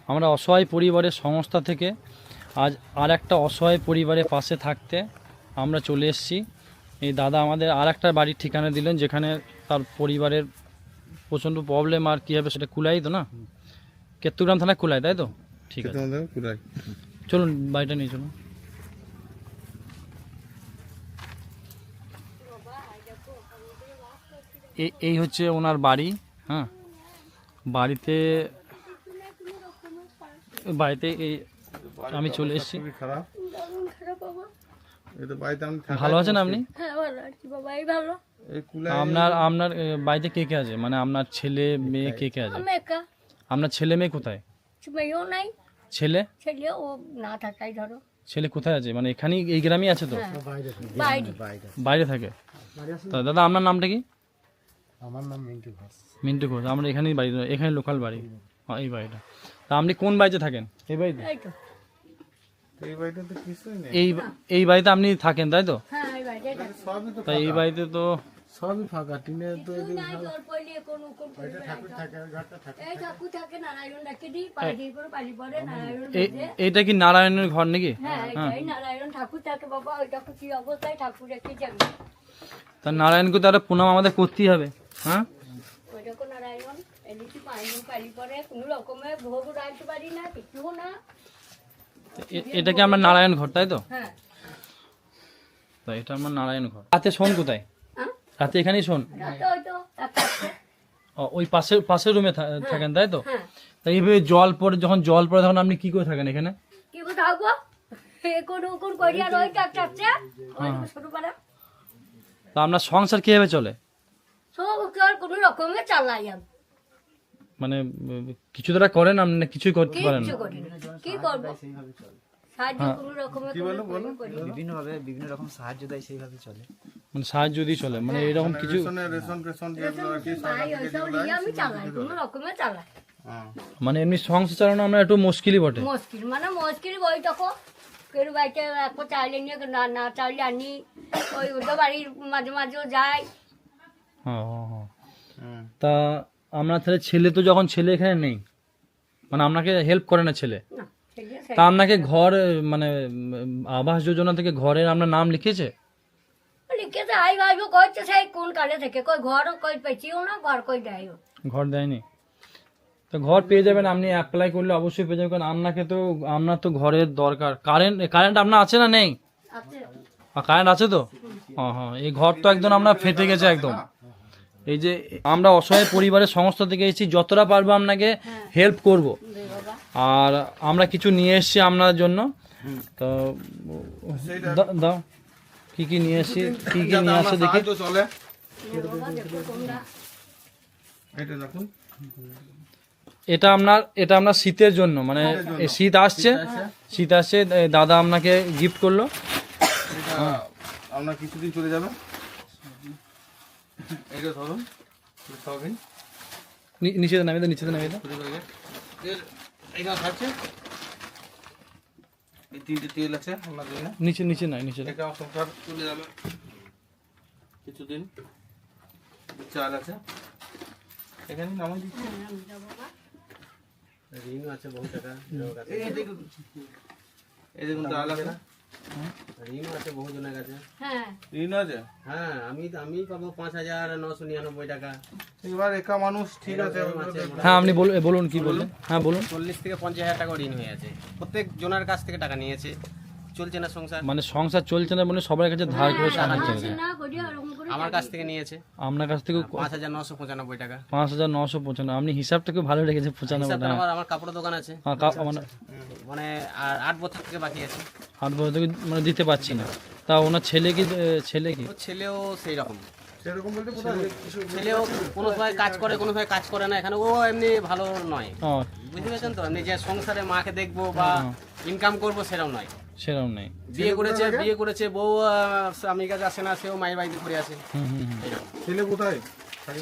আমরা অসহায় পরিবারের সংস্থা থেকে আজ আর একটা অসহায় পরিবারের পাশে থাকতে আমরা চলে এসেছি। এই দাদা আমাদের আর একটা বাড়ির ঠিকানা দিলেন, যেখানে তার পরিবারের প্রচণ্ড প্রবলেম। আর কী হবে সেটা কুলাই তো না, কেতুগ্রাম থানায় কুলাই, তাই তো? ঠিক আছে, চলুন বাড়িটা নিয়ে চলুন। এই হচ্ছে ওনার বাড়ি। হ্যাঁ, বাড়িতে এই আমি চলে এসেছি। ভালো আছেন আপনি? আপনার বাড়িতে কে কে আছে, মানে আপনার ছেলে মেয়ে কে কে আছে? আপনার ছেলে মেয়ে কোথায়? ছেলে ও না থাকাই ধরো। ছেলে কোথায় আছে, মানে এখানেই এই গ্রামেই আছে তো? বাইরে থাকে। তা দাদা আপনার নামটা কি? আমার নাম মিন্টু ঘোষ। মিন্টু ঘোষ। আমরা এখানেই বাড়ি, এখানে লোকাল বাড়ি। এই বাড়িটা। তা আপনি কোন বাড়িতে থাকেন? এই বাড়িতে? এই বাড়িতে আপনি থাকেন, তাই তো? তাই এই বাড়িতে তো সবই ফাঁকা, টিনের তো এইটা কি নারায়ণের ঘর নাকি? নারায়ণ ঠাকুর থাকে বাবা, ওইটা কি অবস্থায় ঠাকুর রেখে যাবে। তা নারায়ণকে তো একটা প্রণাম আমাদের করতেই হবে। হ্যাঁ, ওইরকম নারায়ণ এদিকে পানি পরে কোনো রকমে ভোগ রাখতে পারি না, কিছু না। এটা কি আমার নারায়ণ ঘর, তাই তো? হ্যাঁ, তাই এটা আমার নারায়ণ ঘর। রাতে শোন কোথায়? রাতে এখানেই শোন? ওই পাশের রুমে থাকেন, তাই তো? তাই এইভাবে জল পড়ে, যখন জল পড়ে তখন আপনি কি করে থাকেন এখানে? কি করে থাকবো, কোন করিয়া রই চাচ্ছে ওই ছোট পাড়া। তা আপনার সংসার কিভাবে চলে? সব কোনো রকমে চালাই আমি। মানে কিছু তারা করেন আপনি, কিছুই করতে পারেন না? কি করবো, সাহায্য কোনো রকমে বিভিন্ন রকম সাহায্য দেয়, সেইভাবে চলে। মানে সাহায্য দিয়ে চলে, মানে এরকম কিছু আমি চালাই, কোনো রকমে চালাই। মানে এমনি সংসার চালানো আমরা একটু মুশকিলই বটে। মুশকিল বই তখন কেউ বাড়িতে একবার চাইলে নিয়ে না চাইলে আনি, ওই ওদের বাড়ির মাঝে মাঝেও যাই। তা আপনার তাহলে ছেলে তো, যখন ছেলে এখানে নেই, মানে আপনাকে হেল্প করে না ছেলে? তা আপনাকে ঘর, মানে আবাস যোজনা থেকে ঘরের আপনার নাম লিখেছে? লিখেছে আই ভাইবো কইছে, সেই কোন কালে থেকে কই ঘরও কই পেছিও না, ঘর কই দেয়ও। ঘর দেয়নি? তো ঘর পেয়ে যাবেন, আপনি অ্যাপ্লাই করলে অবশ্যই পেয়ে যাবেন। কারণ আপনার তো ঘরের দরকার। কারেন্ট আপনার আছে না নেই? কারেন্ট আছে তো? হ্যাঁ, এই ঘর তো একদম আপনার ফেটে গেছে একদম। এই যে আমরা অসহায় পরিবারের সংস্থা থেকে এসেছি, যতটা পারবো আপনাকে হেল্প করব। আর আমরা কিছু নিয়ে এসেছি আপনার জন্য। তো দাও, কি কি নিয়ে এসেছি, কি কি নিয়ে আসছে দেখি। এটা আপনার শীতের জন্য, মানে শীত আসছে, দাদা আপনাকে গিফট করলো। আপনার কিছুদিন চলে যাবে। এটা ধরুন, নিচে নামিয়ে দাও, এখানে থাকছে এই 3টে তেল আছে আপনার জন্য। নিচে নাই, নিচে এটা সংসার চলে যাবে কিছুদিন। চাল আছে এখানে নামাই দিচ্ছি। ঋণ আছে বহু টাকা, এই দেখুন চাল আছে, ঋণ আছে বহু জনের কাছে। ঋণ আছে। হ্যাঁ, আমি পাবো 5,999 টাকা। এবার একা মানুষ, ঠিক আছে। হ্যাঁ, আপনি বলুন কি বললেন? হ্যাঁ বলুন। 40 থেকে 50,000 টাকা ঋণ হয়ে আছে, প্রত্যেক জনের কাছ থেকে টাকা নিয়েছে। চলছে না সংসার, মানে সংসার চলছে না, মানে সবার কাছে ধার করে সংসার চলছে। আমার কাছ থেকে নিয়েছে। আপনার কাছ থেকে 5,995 টাকা। 5,995। আপনি হিসাবটা খুব ভালো রেখেছে, 95 টাকা। আমার কাপড়ের দোকান আছে, মানে আর 8 বছর থেকে বাকি আছে। 8 বছর থেকে মানে দিতে পারছি না। তা ওনার ছেলে কি? ছেলেও সেই রকম। সেরকম বলতে ছেলেও কোনো সময় কাজ করে, কোনো সময় কাজ করে না। এখানে ও এমনি ভালো নয়, বুঝতে পেরেছেন তো? এমনি যে সংসারে মাকে দেখবো বা ইনকাম করবো সেরকম নয়। বিয়ে করেছে বউ স্বামীর কাছে আসে না, সেও মায়ের বাড়িতে পড়ে আছে। ছেলে কোথায়?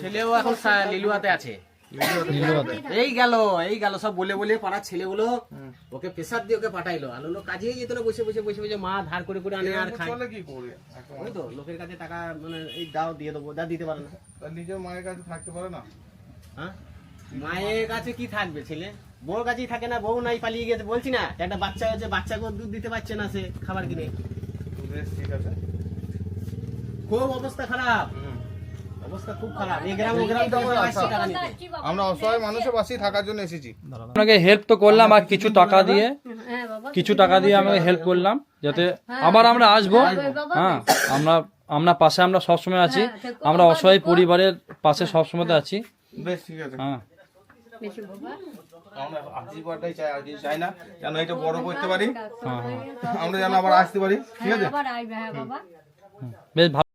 ছেলেও এখন লিলুয়াতে আছে। এই গেল সব বলে পাড়ার ছেলেগুলো ওকে প্রেসার দিয়ে ওকে পাঠাইলো। আর লোক কাজেই যেত না, বসে মা ধার করে আনে আর খায়। ওই তো লোকের কাছে টাকা, মানে এই দাও দিয়ে দেবো, দিতে পারে না। নিজের মায়ের কাছে থাকতে পারে না। হ্যাঁ, মায়ের কাছে কি থাকবে ছেলে? বউর কাছেই থাকে না, বউ নাই পালিয়ে গেছে, বলছি না একটা বাচ্চা হয়েছে, বাচ্চাকে দুধ দিতে পারছে না সে খাবার কিনে, বেশ ঠিক আছে। খুব অবস্থা খারাপ, অবস্থা খুব খারাপ। এই গ্রাম ও গ্রাম থেকে আমরা আসছি টাকা নিতে। আমরা অসহায় মানুষের পাশেই থাকার জন্য এসেছি। আপনাকে হেল্প তো করলাম আর কিছু টাকা দিয়ে হ্যাঁ বাবা, আমাকে হেল্প করলাম যাতে আবার আমরা আসবো। হ্যাঁ, আমরা পাশে আমরা সবসময় আছি, আমরা অসহায় পরিবারের পাশে সবসময় আছি। বেশ ঠিক আছে। হ্যাঁ, বেশি বাবা। আমরা আশীর্বাদটাই চাই, আর কিছু চাই না, যেন এটা বড় করতে পারি, হ্যাঁ, আমরা যেন আবার আসতে পারি। ঠিক আছে। আবার আসবে, হ্যাঁ বাবা। বেশ ভালো।